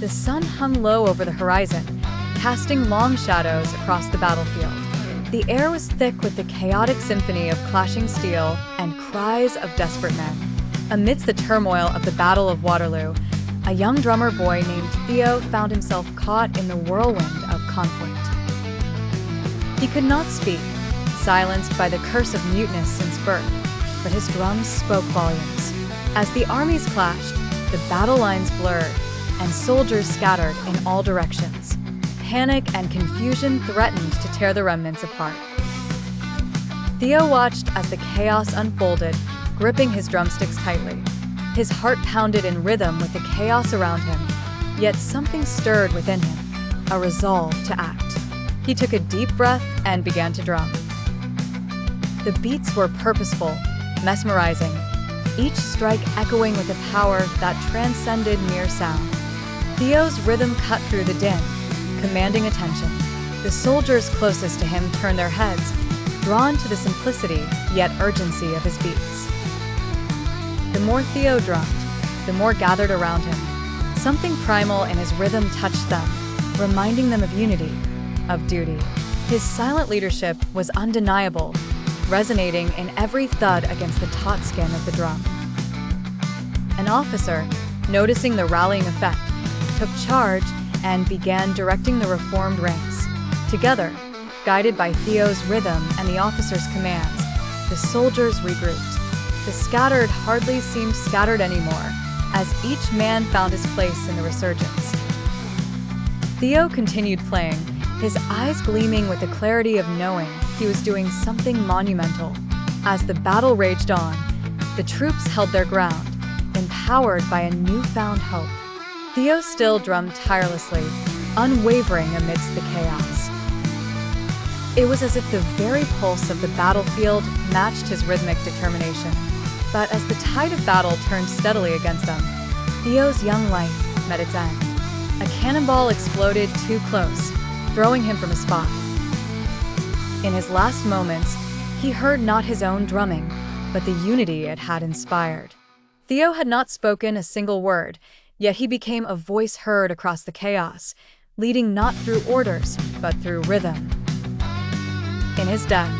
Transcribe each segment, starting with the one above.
The sun hung low over the horizon, casting long shadows across the battlefield. The air was thick with the chaotic symphony of clashing steel and cries of desperate men. Amidst the turmoil of the Battle of Waterloo, a young drummer boy named Theo found himself caught in the whirlwind of conflict. He could not speak, silenced by the curse of muteness since birth, but his drums spoke volumes. As the armies clashed, the battle lines blurred, and soldiers scattered in all directions. Panic and confusion threatened to tear the remnants apart. Theo watched as the chaos unfolded, gripping his drumsticks tightly. His heart pounded in rhythm with the chaos around him, yet something stirred within him, a resolve to act. He took a deep breath and began to drum. The beats were purposeful, mesmerizing, each strike echoing with a power that transcended mere sound. Theo's rhythm cut through the din, commanding attention. The soldiers closest to him turned their heads, drawn to the simplicity yet urgency of his beats. The more Theo drummed, the more gathered around him. Something primal in his rhythm touched them, reminding them of unity, of duty. His silent leadership was undeniable, resonating in every thud against the taut skin of the drum. An officer, noticing the rallying effect, took charge and began directing the reformed ranks. Together, guided by Theo's rhythm and the officer's commands, the soldiers regrouped. The scattered hardly seemed scattered anymore, as each man found his place in the resurgence. Theo continued playing, his eyes gleaming with the clarity of knowing he was doing something monumental. As the battle raged on, the troops held their ground, empowered by a newfound hope. Theo still drummed tirelessly, unwavering amidst the chaos. It was as if the very pulse of the battlefield matched his rhythmic determination. But as the tide of battle turned steadily against them, Theo's young life met its end. A cannonball exploded too close, throwing him from his spot. In his last moments, he heard not his own drumming, but the unity it had inspired. Theo had not spoken a single word, yet he became a voice heard across the chaos, leading not through orders, but through rhythm. In his death,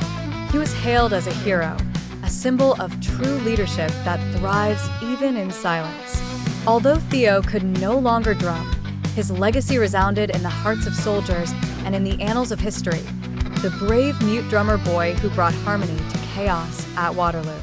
he was hailed as a hero, a symbol of true leadership that thrives even in silence. Although Theo could no longer drum, his legacy resounded in the hearts of soldiers and in the annals of history, the brave mute drummer boy who brought harmony to chaos at Waterloo.